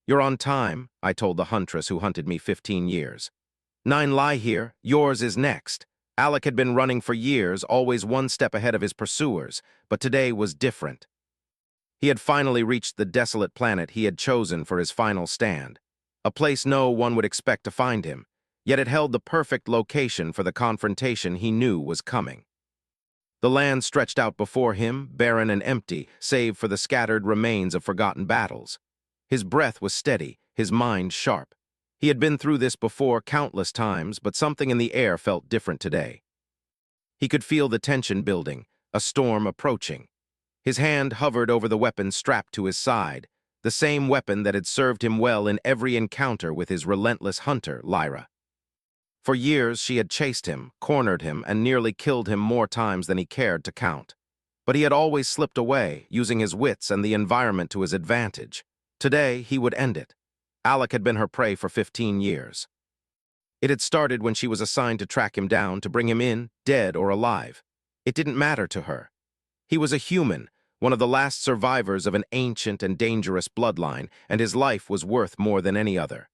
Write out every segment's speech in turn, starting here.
"You're on time," I told the Huntress who hunted me 15 years. "9 lie here, yours is next." Alec had been running for years, always one step ahead of his pursuers, but today was different. He had finally reached the desolate planet he had chosen for his final stand, a place no one would expect to find him, yet it held the perfect location for the confrontation he knew was coming. The land stretched out before him, barren and empty, save for the scattered remains of forgotten battles. His breath was steady, his mind sharp. He had been through this before countless times, but something in the air felt different today. He could feel the tension building, a storm approaching. His hand hovered over the weapon strapped to his side, the same weapon that had served him well in every encounter with his relentless hunter, Lyra. For years she had chased him, cornered him, and nearly killed him more times than he cared to count. But he had always slipped away, using his wits and the environment to his advantage. Today, he would end it. Alec had been her prey for 15 years. It had started when she was assigned to track him down, to bring him in, dead or alive. It didn't matter to her. He was a human, one of the last survivors of an ancient and dangerous bloodline, and his life was worth more than any other.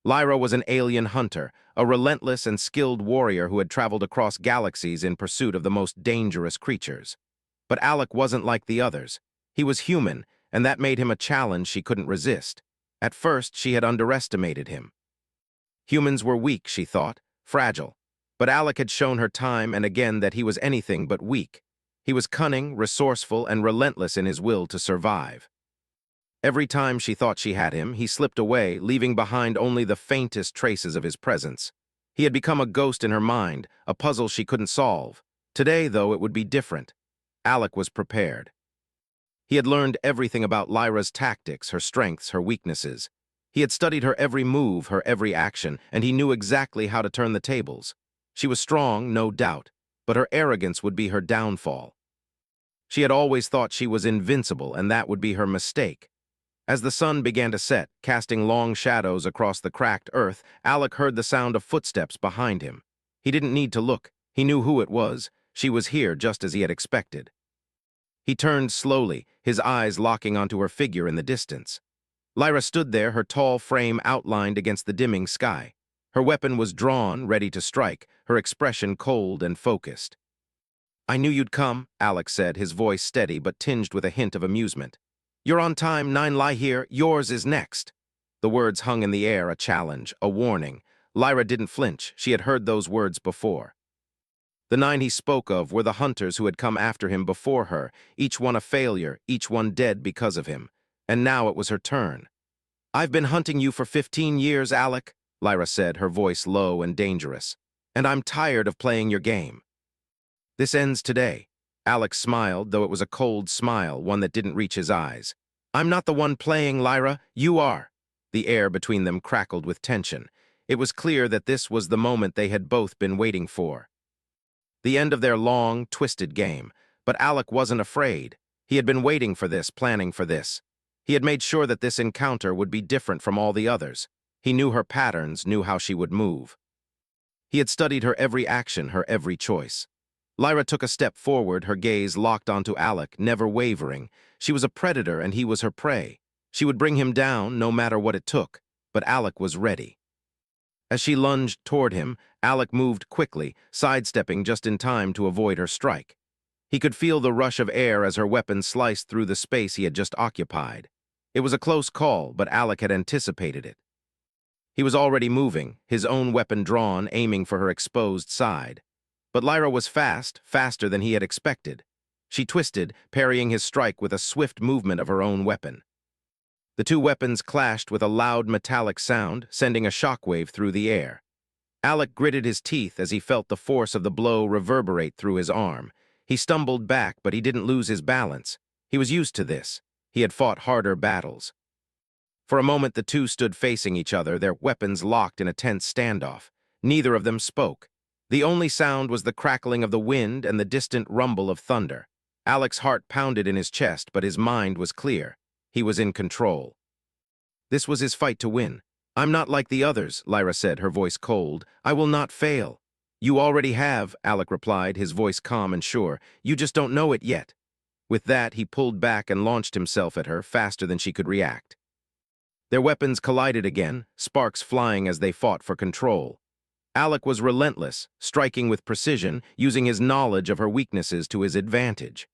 Lyra was an alien hunter, a relentless and skilled warrior who had traveled across galaxies in pursuit of the most dangerous creatures. But Alec wasn't like the others. He was human, and that made him a challenge she couldn't resist. At first, she had underestimated him. Humans were weak, she thought, fragile. But Alec had shown her time and again that he was anything but weak. He was cunning, resourceful, and relentless in his will to survive. Every time she thought she had him, he slipped away, leaving behind only the faintest traces of his presence. He had become a ghost in her mind, a puzzle she couldn't solve. Today, though, it would be different. Alec was prepared. He had learned everything about Lyra's tactics, her strengths, her weaknesses. He had studied her every move, her every action, and he knew exactly how to turn the tables. She was strong, no doubt, but her arrogance would be her downfall. She had always thought she was invincible, and that would be her mistake. As the sun began to set, casting long shadows across the cracked earth, Alec heard the sound of footsteps behind him. He didn't need to look. He knew who it was. She was here just as he had expected. He turned slowly, his eyes locking onto her figure in the distance. Lyra stood there, her tall frame outlined against the dimming sky. Her weapon was drawn, ready to strike, her expression cold and focused. "I knew you'd come," Alec said, his voice steady but tinged with a hint of amusement. "You're on time, 9 lie here, yours is next." The words hung in the air, a challenge, a warning. Lyra didn't flinch. She had heard those words before. The 9 he spoke of were the hunters who had come after him before her, each one a failure, each one dead because of him. And now it was her turn. "I've been hunting you for 15 years, Alec," Lyra said, her voice low and dangerous. "And I'm tired of playing your game. This ends today." Alec smiled, though it was a cold smile, one that didn't reach his eyes. "I'm not the one playing, Lyra. You are." The air between them crackled with tension. It was clear that this was the moment they had both been waiting for. The end of their long, twisted game. But Alec wasn't afraid. He had been waiting for this, planning for this. He had made sure that this encounter would be different from all the others. He knew her patterns, knew how she would move. He had studied her every action, her every choice. Lyra took a step forward, her gaze locked onto Alec, never wavering. She was a predator and he was her prey. She would bring him down, no matter what it took. But Alec was ready. As she lunged toward him, Alec moved quickly, sidestepping just in time to avoid her strike. He could feel the rush of air as her weapon sliced through the space he had just occupied. It was a close call, but Alec had anticipated it. He was already moving, his own weapon drawn, aiming for her exposed side. But Lyra was fast, faster than he had expected. She twisted, parrying his strike with a swift movement of her own weapon. The two weapons clashed with a loud metallic sound, sending a shockwave through the air. Alec gritted his teeth as he felt the force of the blow reverberate through his arm. He stumbled back, but he didn't lose his balance. He was used to this. He had fought harder battles. For a moment, the two stood facing each other, their weapons locked in a tense standoff. Neither of them spoke. The only sound was the crackling of the wind and the distant rumble of thunder. Alec's heart pounded in his chest, but his mind was clear. He was in control. This was his fight to win. "I'm not like the others," Lyra said, her voice cold. "I will not fail." "You already have," Alec replied, his voice calm and sure. "You just don't know it yet." With that, he pulled back and launched himself at her faster than she could react. Their weapons collided again, sparks flying as they fought for control. Alec was relentless, striking with precision, using his knowledge of her weaknesses to his advantage.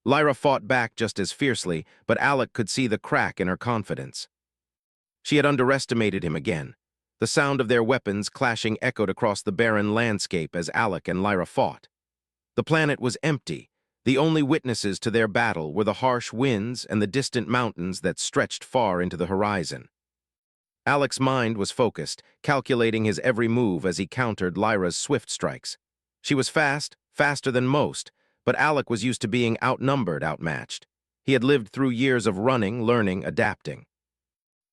Lyra fought back just as fiercely, but Alec could see the crack in her confidence. She had underestimated him again. The sound of their weapons clashing echoed across the barren landscape as Alec and Lyra fought. The planet was empty. The only witnesses to their battle were the harsh winds and the distant mountains that stretched far into the horizon. Alec's mind was focused, calculating his every move as he countered Lyra's swift strikes. She was fast, faster than most, but Alec was used to being outnumbered, outmatched. He had lived through years of running, learning, adapting.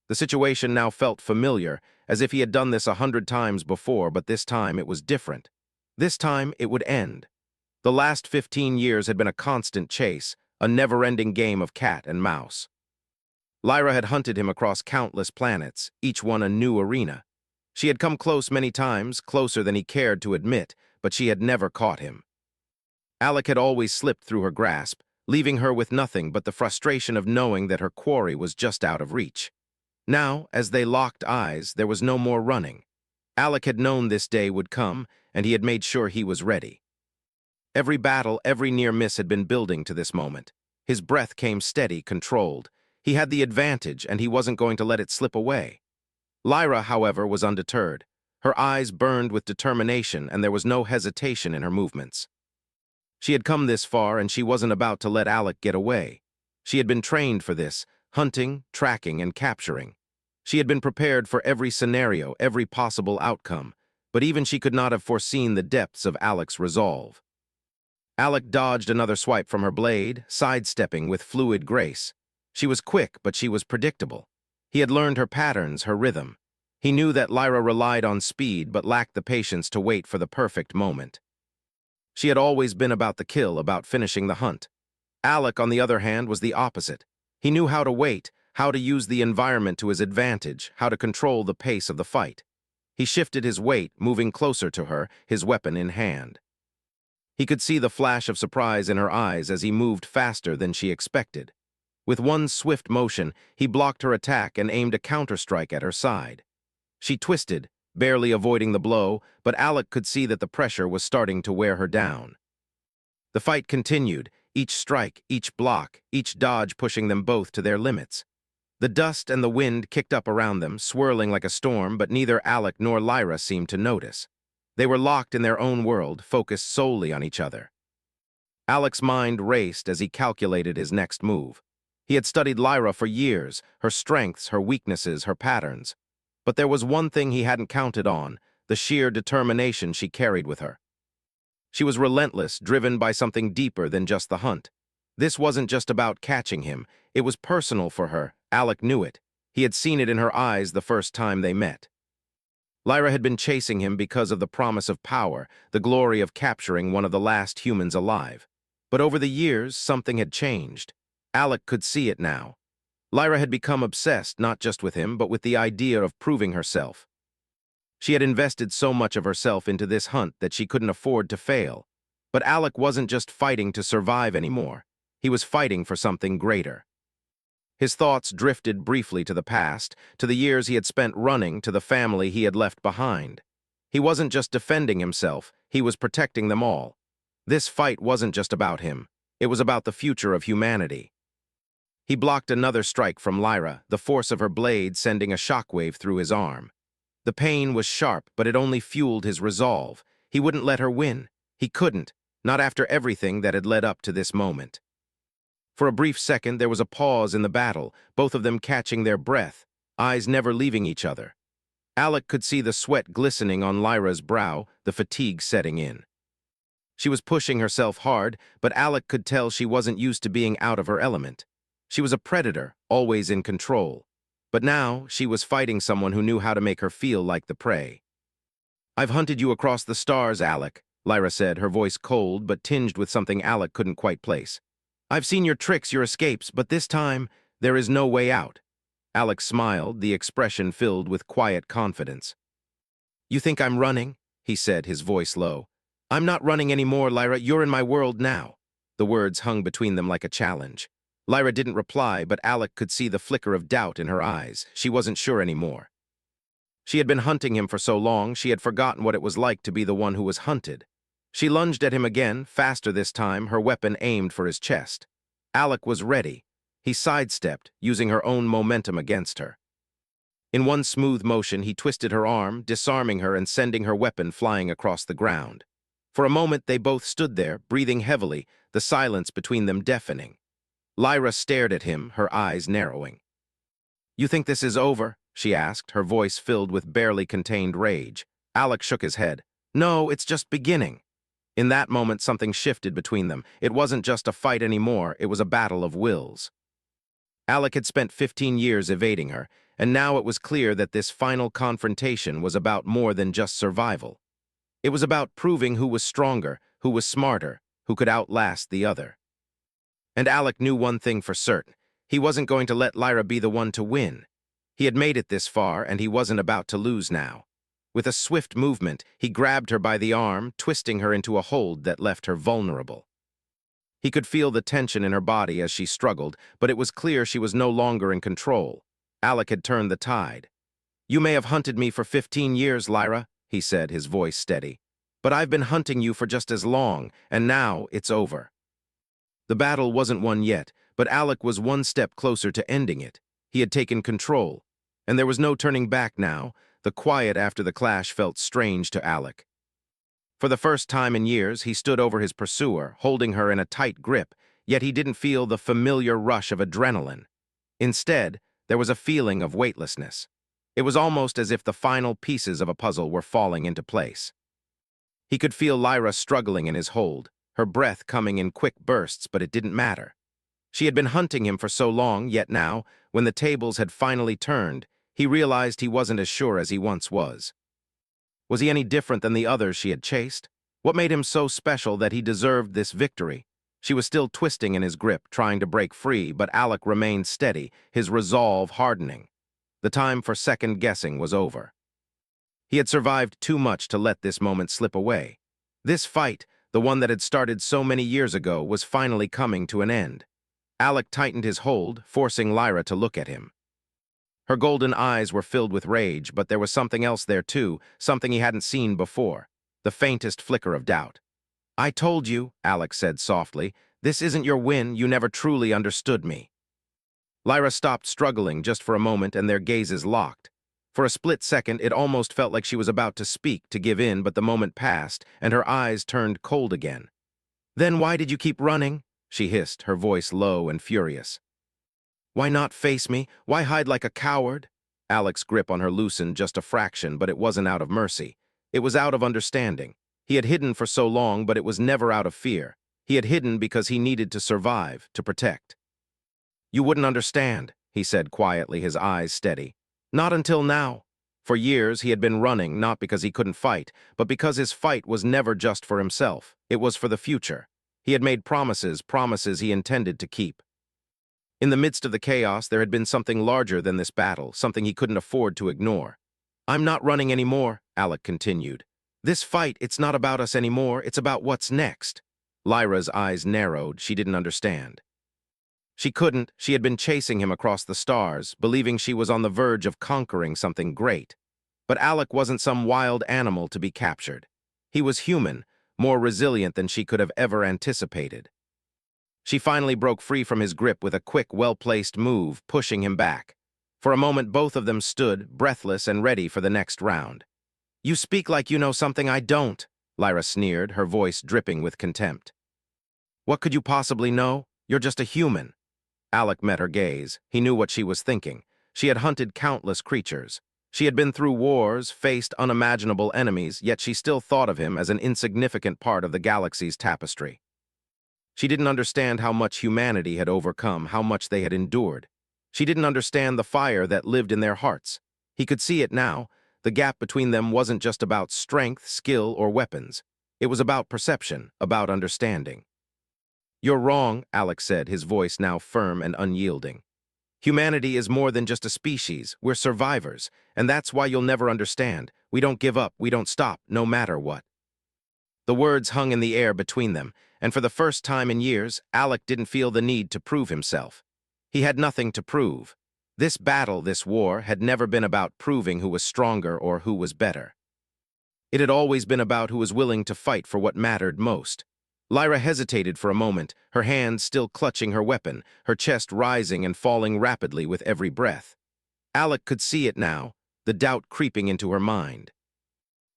The situation now felt familiar, as if he had done this 100 times before, but this time it was different. This time it would end. The last 15 years had been a constant chase, a never-ending game of cat and mouse. Lyra had hunted him across countless planets, each one a new arena. She had come close many times, closer than he cared to admit, but she had never caught him. Alec had always slipped through her grasp, leaving her with nothing but the frustration of knowing that her quarry was just out of reach. Now, as they locked eyes, there was no more running. Alec had known this day would come, and he had made sure he was ready. Every battle, every near miss had been building to this moment. His breath came steady, controlled. He had the advantage, and he wasn't going to let it slip away. Lyra, however, was undeterred. Her eyes burned with determination, and there was no hesitation in her movements. She had come this far, and she wasn't about to let Alec get away. She had been trained for this, hunting, tracking, and capturing. She had been prepared for every scenario, every possible outcome, but even she could not have foreseen the depths of Alec's resolve. Alec dodged another swipe from her blade, sidestepping with fluid grace. She was quick, but she was predictable. He had learned her patterns, her rhythm. He knew that Lyra relied on speed but lacked the patience to wait for the perfect moment. She had always been about the kill, about finishing the hunt. Alec, on the other hand, was the opposite. He knew how to wait, how to use the environment to his advantage, how to control the pace of the fight. He shifted his weight, moving closer to her, his weapon in hand. He could see the flash of surprise in her eyes as he moved faster than she expected. With one swift motion, he blocked her attack and aimed a counterstrike at her side. She twisted, barely avoiding the blow, but Alec could see that the pressure was starting to wear her down. The fight continued, each strike, each block, each dodge pushing them both to their limits. The dust and the wind kicked up around them, swirling like a storm, but neither Alec nor Lyra seemed to notice. They were locked in their own world, focused solely on each other. Alec's mind raced as he calculated his next move. He had studied Lyra for years, her strengths, her weaknesses, her patterns. But there was one thing he hadn't counted on, the sheer determination she carried with her. She was relentless, driven by something deeper than just the hunt. This wasn't just about catching him. It was personal for her. Alec knew it. He had seen it in her eyes the first time they met. Lyra had been chasing him because of the promise of power, the glory of capturing one of the last humans alive. But over the years, something had changed. Alec could see it now. Lyra had become obsessed not just with him, but with the idea of proving herself. She had invested so much of herself into this hunt that she couldn't afford to fail. But Alec wasn't just fighting to survive anymore. He was fighting for something greater. His thoughts drifted briefly to the past, to the years he had spent running, to the family he had left behind. He wasn't just defending himself, he was protecting them all. This fight wasn't just about him. It was about the future of humanity. He blocked another strike from Lyra, the force of her blade sending a shockwave through his arm. The pain was sharp, but it only fueled his resolve. He wouldn't let her win. He couldn't, not after everything that had led up to this moment. For a brief second, there was a pause in the battle, both of them catching their breath, eyes never leaving each other. Alec could see the sweat glistening on Lyra's brow, the fatigue setting in. She was pushing herself hard, but Alec could tell she wasn't used to being out of her element. She was a predator, always in control. But now, she was fighting someone who knew how to make her feel like the prey. "I've hunted you across the stars, Alec," Lyra said, her voice cold but tinged with something Alec couldn't quite place. "I've seen your tricks, your escapes, but this time, there is no way out." Alec smiled, the expression filled with quiet confidence. "You think I'm running?" he said, his voice low. "I'm not running anymore, Lyra. You're in my world now." The words hung between them like a challenge. Lyra didn't reply, but Alec could see the flicker of doubt in her eyes. She wasn't sure anymore. She had been hunting him for so long, she had forgotten what it was like to be the one who was hunted. She lunged at him again, faster this time, her weapon aimed for his chest. Alec was ready. He sidestepped, using her own momentum against her. In one smooth motion, he twisted her arm, disarming her and sending her weapon flying across the ground. For a moment, they both stood there, breathing heavily, the silence between them deafening. Lyra stared at him, her eyes narrowing. "You think this is over?" she asked, her voice filled with barely contained rage. Alec shook his head. "No, it's just beginning." In that moment, something shifted between them. It wasn't just a fight anymore, it was a battle of wills. Alec had spent 15 years evading her, and now it was clear that this final confrontation was about more than just survival. It was about proving who was stronger, who was smarter, who could outlast the other. And Alec knew one thing for certain. He wasn't going to let Lyra be the one to win. He had made it this far, and he wasn't about to lose now. With a swift movement, he grabbed her by the arm, twisting her into a hold that left her vulnerable. He could feel the tension in her body as she struggled, but it was clear she was no longer in control. Alec had turned the tide. "You may have hunted me for 15 years, Lyra," he said, his voice steady. "But I've been hunting you for just as long, and now it's over." The battle wasn't won yet, but Alec was one step closer to ending it. He had taken control, and there was no turning back now. The quiet after the clash felt strange to Alec. For the first time in years, he stood over his pursuer, holding her in a tight grip, yet he didn't feel the familiar rush of adrenaline. Instead, there was a feeling of weightlessness. It was almost as if the final pieces of a puzzle were falling into place. He could feel Lyra struggling in his hold, her breath coming in quick bursts, but it didn't matter. She had been hunting him for so long, yet now, when the tables had finally turned, he realized he wasn't as sure as he once was. Was he any different than the others she had chased? What made him so special that he deserved this victory? She was still twisting in his grip, trying to break free, but Alec remained steady, his resolve hardening. The time for second-guessing was over. He had survived too much to let this moment slip away. This fight, the one that had started so many years ago, was finally coming to an end. Alec tightened his hold, forcing Lyra to look at him. Her golden eyes were filled with rage, but there was something else there too, something he hadn't seen before, the faintest flicker of doubt. "I told you," Alec said softly, "this isn't your win, you never truly understood me." Lyra stopped struggling just for a moment, and their gazes locked. For a split second, it almost felt like she was about to speak, to give in, but the moment passed, and her eyes turned cold again. "Then why did you keep running?" she hissed, her voice low and furious. "Why not face me? Why hide like a coward?" Alec's grip on her loosened just a fraction, but it wasn't out of mercy. It was out of understanding. He had hidden for so long, but it was never out of fear. He had hidden because he needed to survive, to protect. "You wouldn't understand," he said quietly, his eyes steady. "Not until now." For years, he had been running, not because he couldn't fight, but because his fight was never just for himself. It was for the future. He had made promises he intended to keep. In the midst of the chaos, there had been something larger than this battle, something he couldn't afford to ignore. "I'm not running anymore," Alec continued. "This fight, it's not about us anymore, it's about what's next." Lyra's eyes narrowed. She didn't understand. She couldn't. She had been chasing him across the stars, believing she was on the verge of conquering something great. But Alec wasn't some wild animal to be captured. He was human, more resilient than she could have ever anticipated. She finally broke free from his grip with a quick, well-placed move, pushing him back. For a moment, both of them stood, breathless and ready for the next round. "You speak like you know something I don't," Lyra sneered, her voice dripping with contempt. "What could you possibly know? You're just a human." Alec met her gaze. He knew what she was thinking. She had hunted countless creatures. She had been through wars, faced unimaginable enemies, yet she still thought of him as an insignificant part of the galaxy's tapestry. She didn't understand how much humanity had overcome, how much they had endured. She didn't understand the fire that lived in their hearts. He could see it now. The gap between them wasn't just about strength, skill, or weapons. It was about perception, about understanding. "You're wrong," Alec said, his voice now firm and unyielding. "Humanity is more than just a species. We're survivors, and that's why you'll never understand. We don't give up, we don't stop, no matter what." The words hung in the air between them, and for the first time in years, Alec didn't feel the need to prove himself. He had nothing to prove. This battle, this war, had never been about proving who was stronger or who was better. It had always been about who was willing to fight for what mattered most. Lyra hesitated for a moment, her hand still clutching her weapon, her chest rising and falling rapidly with every breath. Alec could see it now, the doubt creeping into her mind.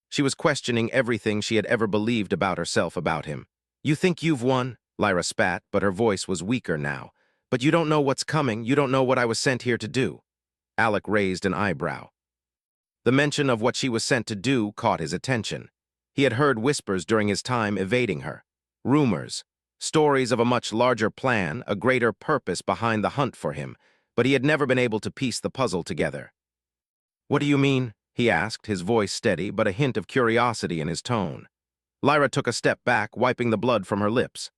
She was questioning everything she had ever believed about herself about him. "You think you've won?" Lyra spat, but her voice was weaker now. "But you don't know what's coming, you don't know what I was sent here to do." Alec raised an eyebrow. The mention of what she was sent to do caught his attention. He had heard whispers during his time evading her. Rumors, stories of a much larger plan, a greater purpose behind the hunt for him, but he had never been able to piece the puzzle together. "What do you mean?" he asked, his voice steady, but a hint of curiosity in his tone. Lyra took a step back, wiping the blood from her lips.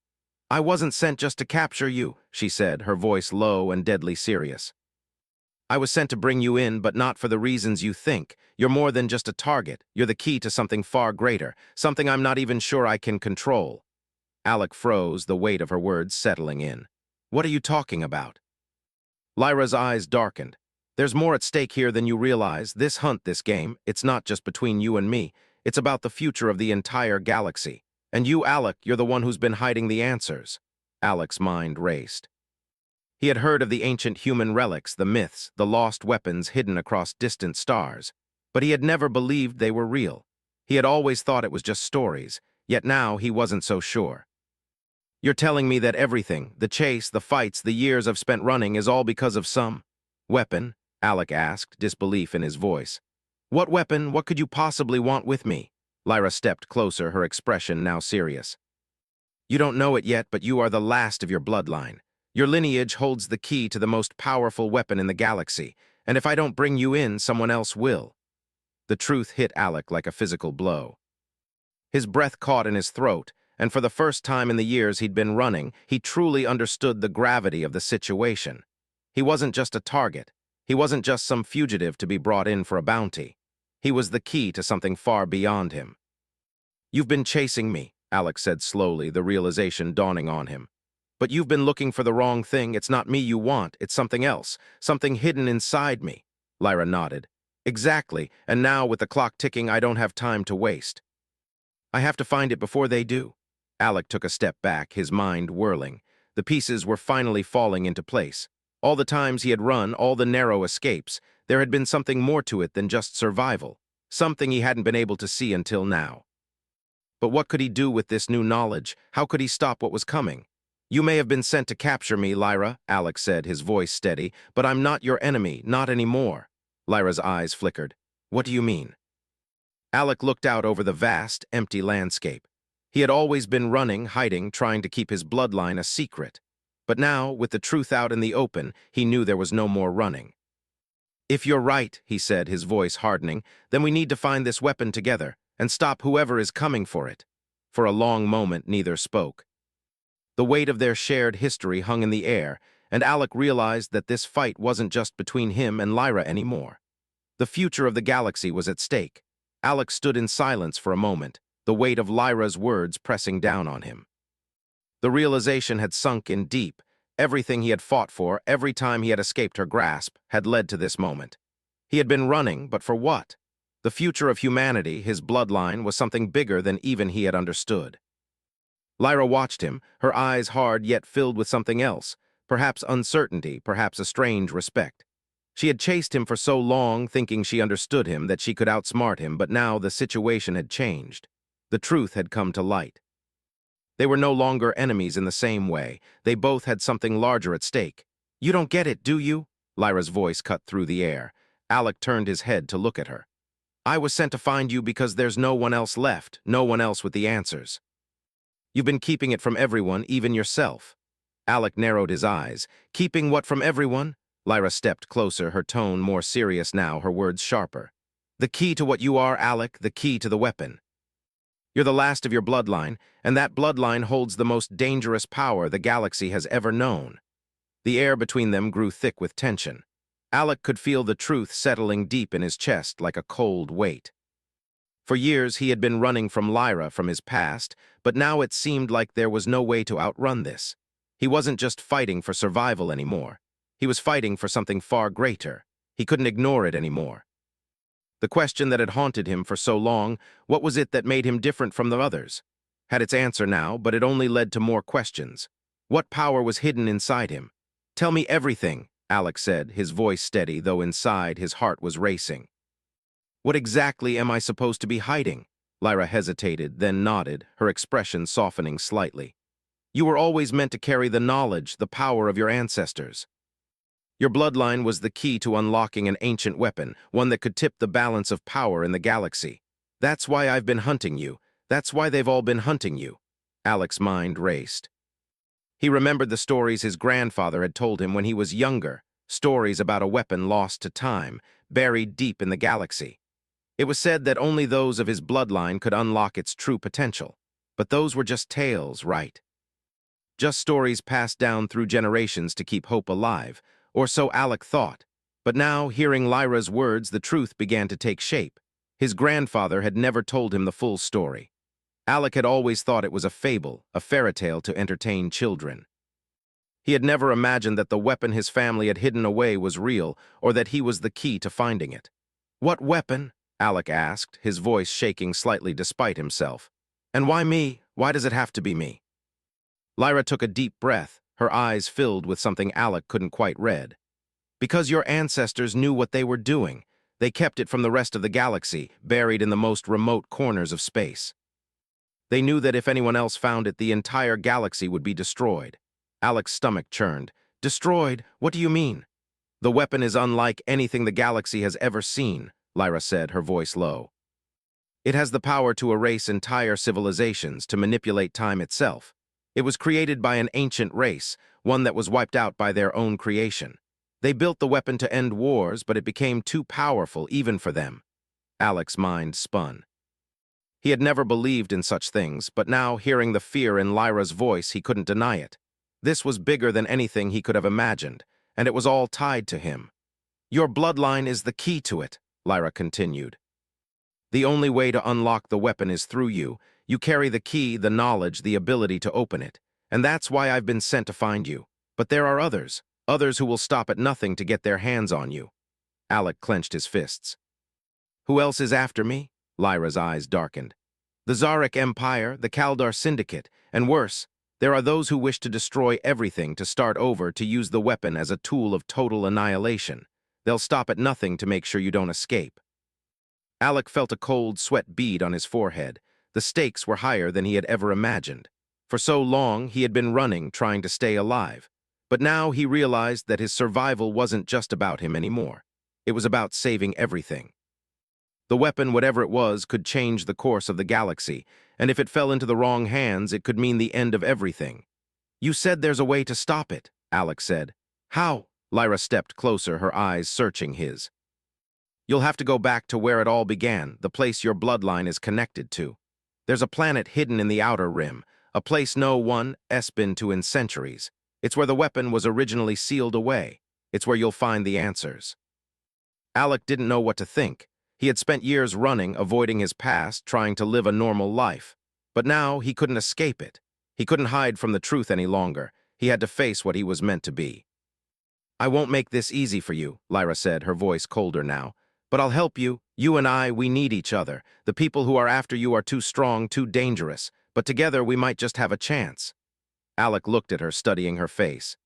"I wasn't sent just to capture you," she said, her voice low and deadly serious. "I was sent to bring you in, but not for the reasons you think. You're more than just a target. You're the key to something far greater, something I'm not even sure I can control." Alec froze, the weight of her words settling in. "What are you talking about?" Lyra's eyes darkened. "There's more at stake here than you realize. This hunt, this game, it's not just between you and me. It's about the future of the entire galaxy. And you, Alec, you're the one who's been hiding the answers." Alec's mind raced. He had heard of the ancient human relics, the myths, the lost weapons hidden across distant stars, but he had never believed they were real. He had always thought it was just stories, yet now he wasn't so sure. "You're telling me that everything, the chase, the fights, the years I've spent running, is all because of some weapon?" Alec asked, disbelief in his voice. "What weapon? What could you possibly want with me?" Lyra stepped closer, her expression now serious. "You don't know it yet, but you are the last of your bloodline. Your lineage holds the key to the most powerful weapon in the galaxy, and if I don't bring you in, someone else will." The truth hit Alec like a physical blow. His breath caught in his throat, and for the first time in the years he'd been running, he truly understood the gravity of the situation. He wasn't just a target. He wasn't just some fugitive to be brought in for a bounty. He was the key to something far beyond him. "You've been chasing me," Alec said slowly, the realization dawning on him. "But you've been looking for the wrong thing. It's not me you want, it's something else, something hidden inside me." Lyra nodded. "Exactly, and now with the clock ticking, I don't have time to waste. I have to find it before they do." Alec took a step back, his mind whirling. The pieces were finally falling into place. All the times he had run, all the narrow escapes, there had been something more to it than just survival, something he hadn't been able to see until now. But what could he do with this new knowledge? How could he stop what was coming? "You may have been sent to capture me, Lyra," Alec said, his voice steady, "but I'm not your enemy, not anymore." Lyra's eyes flickered. "What do you mean?" Alec looked out over the vast, empty landscape. He had always been running, hiding, trying to keep his bloodline a secret. But now, with the truth out in the open, he knew there was no more running. "If you're right," he said, his voice hardening, "then we need to find this weapon together, and stop whoever is coming for it." For a long moment, neither spoke. The weight of their shared history hung in the air, and Alec realized that this fight wasn't just between him and Lyra anymore. The future of the galaxy was at stake. Alec stood in silence for a moment, the weight of Lyra's words pressing down on him. The realization had sunk in deep. Everything he had fought for, every time he had escaped her grasp, had led to this moment. He had been running, but for what? The future of humanity, his bloodline, was something bigger than even he had understood. Lyra watched him, her eyes hard yet filled with something else, perhaps uncertainty, perhaps a strange respect. She had chased him for so long, thinking she understood him, that she could outsmart him, but now the situation had changed. The truth had come to light. They were no longer enemies in the same way. They both had something larger at stake. "You don't get it, do you?" Lyra's voice cut through the air. Alec turned his head to look at her. "I was sent to find you because there's no one else left, no one else with the answers. You've been keeping it from everyone, even yourself." Alec narrowed his eyes. "Keeping what from everyone?" Lyra stepped closer, her tone more serious now, her words sharper. "The key to what you are, Alec, the key to the weapon. You're the last of your bloodline, and that bloodline holds the most dangerous power the galaxy has ever known." The air between them grew thick with tension. Alec could feel the truth settling deep in his chest like a cold weight. For years he had been running from Lyra, from his past, but now it seemed like there was no way to outrun this. He wasn't just fighting for survival anymore. He was fighting for something far greater. He couldn't ignore it anymore. The question that had haunted him for so long, what was it that made him different from the others? Had its answer now, but it only led to more questions. What power was hidden inside him? "Tell me everything," Alex said, his voice steady, though inside his heart was racing. "What exactly am I supposed to be hiding?" Lyra hesitated, then nodded, her expression softening slightly. "You were always meant to carry the knowledge, the power of your ancestors. Your bloodline was the key to unlocking an ancient weapon, one that could tip the balance of power in the galaxy. That's why I've been hunting you. That's why they've all been hunting you." Alex's mind raced. He remembered the stories his grandfather had told him when he was younger, stories about a weapon lost to time, buried deep in the galaxy. It was said that only those of his bloodline could unlock its true potential. But those were just tales, right? Just stories passed down through generations to keep hope alive, or so Alec thought. But now, hearing Lyra's words, the truth began to take shape. His grandfather had never told him the full story. Alec had always thought it was a fable, a fairy tale to entertain children. He had never imagined that the weapon his family had hidden away was real, or that he was the key to finding it. "What weapon?" Alec asked, his voice shaking slightly despite himself. "And why me? Why does it have to be me?" Lyra took a deep breath, her eyes filled with something Alec couldn't quite read. "Because your ancestors knew what they were doing. They kept it from the rest of the galaxy, buried in the most remote corners of space. They knew that if anyone else found it, the entire galaxy would be destroyed." Alec's stomach churned. "Destroyed? What do you mean?" "The weapon is unlike anything the galaxy has ever seen," Lyra said, her voice low. "It has the power to erase entire civilizations, to manipulate time itself. It was created by an ancient race, one that was wiped out by their own creation. They built the weapon to end wars, but it became too powerful even for them." Alec's mind spun. He had never believed in such things, but now, hearing the fear in Lyra's voice, he couldn't deny it. This was bigger than anything he could have imagined, and it was all tied to him. "Your bloodline is the key to it," Lyra continued. "The only way to unlock the weapon is through you. You carry the key, the knowledge, the ability to open it. And that's why I've been sent to find you. But there are others who will stop at nothing to get their hands on you." Alec clenched his fists. "Who else is after me?" Lyra's eyes darkened. "The Zarek Empire, the Kaldar Syndicate, and worse, there are those who wish to destroy everything, to start over, to use the weapon as a tool of total annihilation. They'll stop at nothing to make sure you don't escape." Alec felt a cold sweat bead on his forehead. The stakes were higher than he had ever imagined. For so long, he had been running, trying to stay alive. But now he realized that his survival wasn't just about him anymore. It was about saving everything. The weapon, whatever it was, could change the course of the galaxy, and if it fell into the wrong hands, it could mean the end of everything. "You said there's a way to stop it," Alex said. "How?" Lyra stepped closer, her eyes searching his. "You'll have to go back to where it all began, the place your bloodline is connected to. There's a planet hidden in the outer rim, a place no one has been to in centuries. It's where the weapon was originally sealed away. It's where you'll find the answers." Alec didn't know what to think. He had spent years running, avoiding his past, trying to live a normal life. But now he couldn't escape it. He couldn't hide from the truth any longer. He had to face what he was meant to be. "I won't make this easy for you," Lyra said, her voice colder now. "But I'll help you. You and I, we need each other. The people who are after you are too strong, too dangerous. But together we might just have a chance." Alec looked at her, studying her face.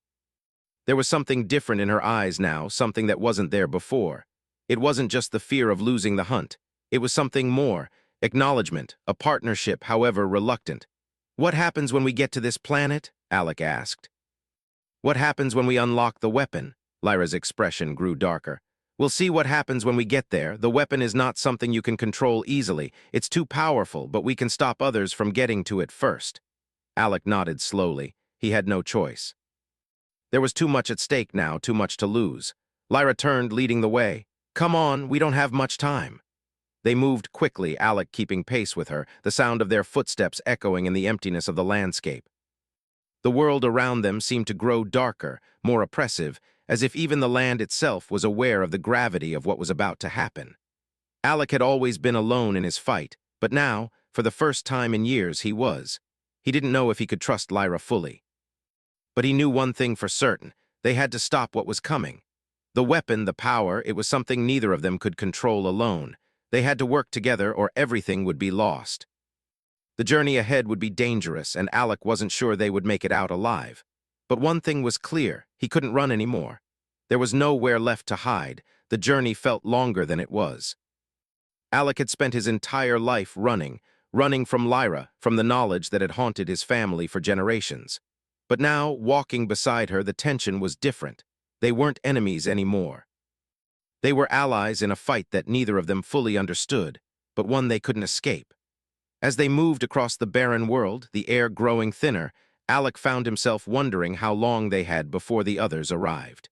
There was something different in her eyes now, something that wasn't there before. It wasn't just the fear of losing the hunt. It was something more, acknowledgement, a partnership, however reluctant. "What happens when we get to this planet?" Alec asked. "What happens when we unlock the weapon?" Lyra's expression grew darker. "We'll see what happens when we get there. The weapon is not something you can control easily. It's too powerful, but we can stop others from getting to it first." Alec nodded slowly. He had no choice. There was too much at stake now, too much to lose. Lyra turned, leading the way. "Come on, we don't have much time." They moved quickly, Alec keeping pace with her, the sound of their footsteps echoing in the emptiness of the landscape. The world around them seemed to grow darker, more oppressive, as if even the land itself was aware of the gravity of what was about to happen. Alec had always been alone in his fight, but now, For the first time in years, he was. He didn't know if he could trust Lyra fully. But he knew one thing for certain. They had to stop what was coming. The weapon, the power, it was something neither of them could control alone. They had to work together or everything would be lost. The journey ahead would be dangerous, and Alec wasn't sure they would make it out alive. But one thing was clear, he couldn't run anymore. There was nowhere left to hide. The journey felt longer than it was. Alec had spent his entire life running from Lyra, from the knowledge that had haunted his family for generations. But now, walking beside her, the tension was different. They weren't enemies anymore. They were allies in a fight that neither of them fully understood, but one they couldn't escape. As they moved across the barren world, the air growing thinner, Alec found himself wondering how long they had before the others arrived.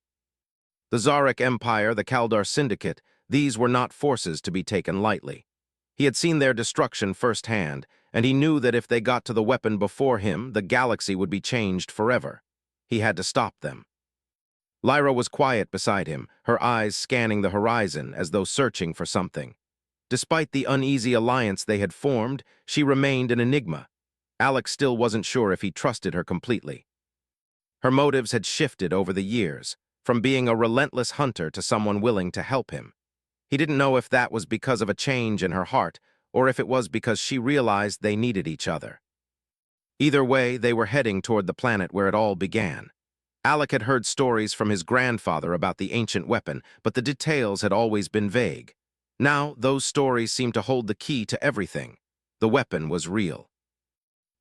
The Zarek Empire, the Kaldar Syndicate, these were not forces to be taken lightly. He had seen their destruction firsthand, and he knew that if they got to the weapon before him, the galaxy would be changed forever. He had to stop them. Lyra was quiet beside him, her eyes scanning the horizon as though searching for something. Despite the uneasy alliance they had formed, she remained an enigma. Alec still wasn't sure if he trusted her completely. Her motives had shifted over the years, from being a relentless hunter to someone willing to help him. He didn't know if that was because of a change in her heart, or if it was because she realized they needed each other. Either way, they were heading toward the planet where it all began. Alec had heard stories from his grandfather about the ancient weapon, but the details had always been vague. Now, those stories seemed to hold the key to everything. The weapon was real.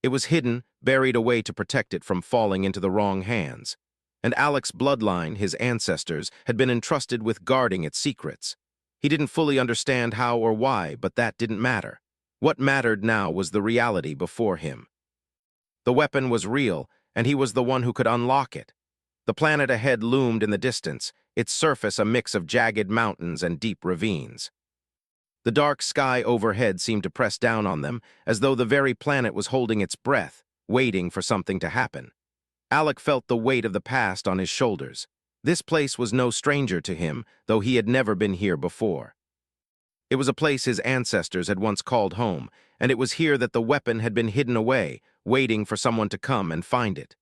It was hidden, buried away to protect it from falling into the wrong hands. And Alec's bloodline, his ancestors, had been entrusted with guarding its secrets. He didn't fully understand how or why, but that didn't matter. What mattered now was the reality before him. The weapon was real, and he was the one who could unlock it. The planet ahead loomed in the distance, its surface a mix of jagged mountains and deep ravines. The dark sky overhead seemed to press down on them, as though the very planet was holding its breath, waiting for something to happen. Alec felt the weight of the past on his shoulders. This place was no stranger to him, though he had never been here before. It was a place his ancestors had once called home, and it was here that the weapon had been hidden away, waiting for someone to come and find it.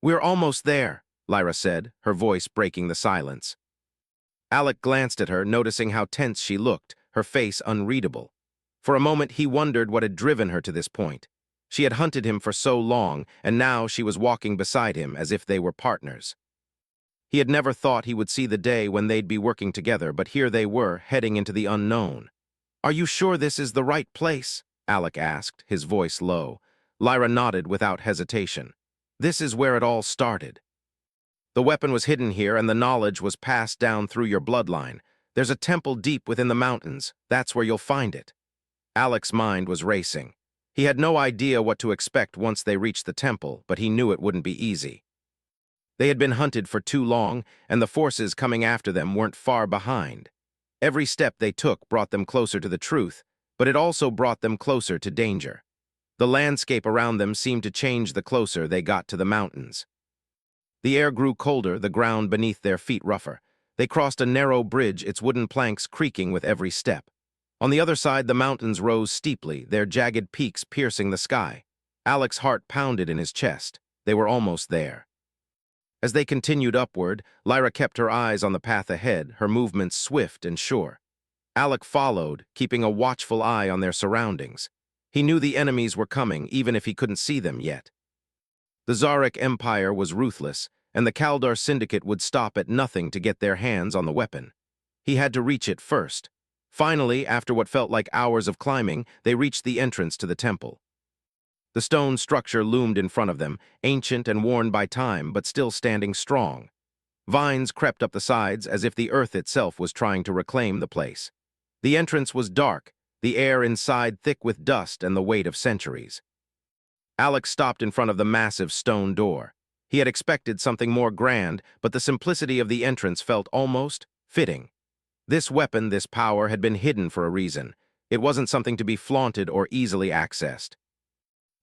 "We're almost there," Lyra said, her voice breaking the silence. Alec glanced at her, noticing how tense she looked, her face unreadable. For a moment he wondered what had driven her to this point. She had hunted him for so long, and now she was walking beside him as if they were partners. He had never thought he would see the day when they'd be working together, but here they were, heading into the unknown. "Are you sure this is the right place?" Alec asked, his voice low. Lyra nodded without hesitation. "This is where it all started. The weapon was hidden here, and the knowledge was passed down through your bloodline. There's a temple deep within the mountains. That's where you'll find it." Alec's mind was racing. He had no idea what to expect once they reached the temple, but he knew it wouldn't be easy. They had been hunted for too long, and the forces coming after them weren't far behind. Every step they took brought them closer to the truth, but it also brought them closer to danger. The landscape around them seemed to change the closer they got to the mountains. The air grew colder, the ground beneath their feet rougher. They crossed a narrow bridge, its wooden planks creaking with every step. On the other side, the mountains rose steeply, their jagged peaks piercing the sky. Alec's heart pounded in his chest. They were almost there. As they continued upward, Lyra kept her eyes on the path ahead, her movements swift and sure. Alec followed, keeping a watchful eye on their surroundings. He knew the enemies were coming, even if he couldn't see them yet. The Zarek Empire was ruthless, and the Kaldar Syndicate would stop at nothing to get their hands on the weapon. He had to reach it first. Finally, after what felt like hours of climbing, they reached the entrance to the temple. The stone structure loomed in front of them, ancient and worn by time, but still standing strong. Vines crept up the sides as if the earth itself was trying to reclaim the place. The entrance was dark, the air inside thick with dust and the weight of centuries. Alec stopped in front of the massive stone door. He had expected something more grand, but the simplicity of the entrance felt almost fitting. This weapon, this power, had been hidden for a reason. It wasn't something to be flaunted or easily accessed.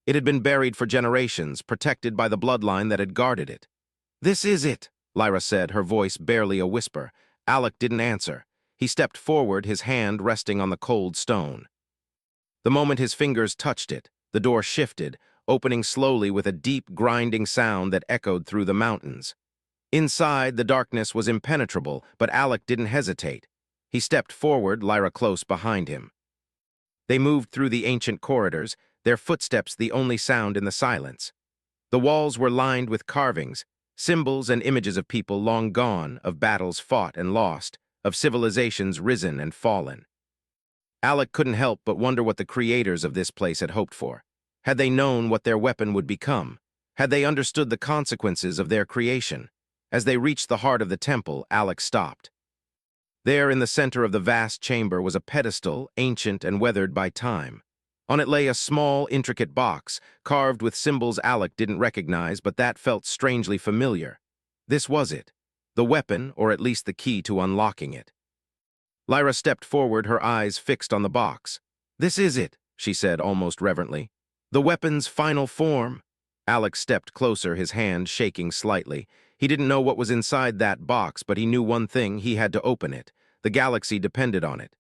It had been buried for generations, protected by the bloodline that had guarded it. "This is it," Lyra said, her voice barely a whisper. Alec didn't answer. He stepped forward, his hand resting on the cold stone. The moment his fingers touched it, the door shifted, opening slowly with a deep, grinding sound that echoed through the mountains. Inside, the darkness was impenetrable, but Alec didn't hesitate. He stepped forward, Lyra close behind him. They moved through the ancient corridors, their footsteps the only sound in the silence. The walls were lined with carvings, symbols and images of people long gone, of battles fought and lost, of civilizations risen and fallen. Alec couldn't help but wonder what the creators of this place had hoped for. Had they known what their weapon would become? Had they understood the consequences of their creation? As they reached the heart of the temple, Alec stopped. There in the center of the vast chamber was a pedestal, ancient and weathered by time. On it lay a small, intricate box, carved with symbols Alec didn't recognize, but that felt strangely familiar. This was it. The weapon, or at least the key to unlocking it. Lyra stepped forward, her eyes fixed on the box. "This is it," she said almost reverently. "The weapon's final form." Alec stepped closer, his hand shaking slightly. He didn't know what was inside that box, but he knew one thing: he had to open it. The galaxy depended on it.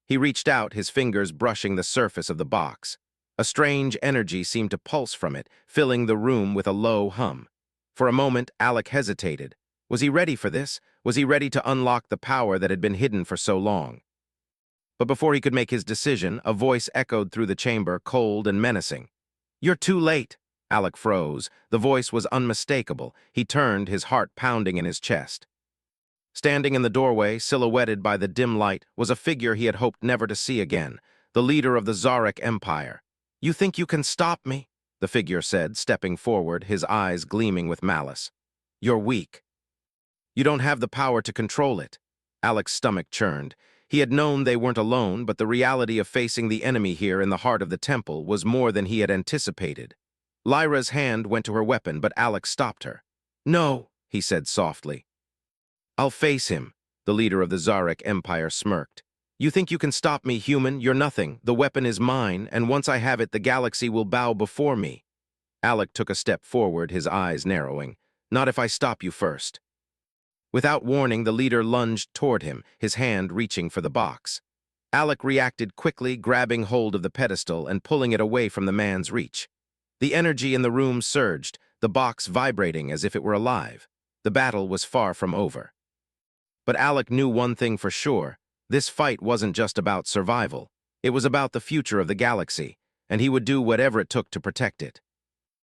He reached out, his fingers brushing the surface of the box. A strange energy seemed to pulse from it, filling the room with a low hum. For a moment, Alec hesitated. Was he ready for this? Was he ready to unlock the power that had been hidden for so long? But before he could make his decision, a voice echoed through the chamber, cold and menacing. "You're too late." Alec froze. The voice was unmistakable. He turned, his heart pounding in his chest. Standing in the doorway, silhouetted by the dim light, was a figure he had hoped never to see again, the leader of the Zarek Empire. "You think you can stop me?" the figure said, stepping forward, his eyes gleaming with malice. "You're weak. You don't have the power to control it." Alec's stomach churned. He had known they weren't alone, but the reality of facing the enemy here in the heart of the temple was more than he had anticipated. Lyra's hand went to her weapon, but Alec stopped her. "No," he said softly. "I'll face him," the leader of the Zarek Empire smirked. "You think you can stop me, human? You're nothing. The weapon is mine, and once I have it, the galaxy will bow before me." Alec took a step forward, his eyes narrowing. "Not if I stop you first." Without warning, the leader lunged toward him, his hand reaching for the box. Alec reacted quickly, grabbing hold of the pedestal and pulling it away from the man's reach. The energy in the room surged, the box vibrating as if it were alive. The battle was far from over. But Alec knew one thing for sure: this fight wasn't just about survival. It was about the future of the galaxy, and he would do whatever it took to protect it.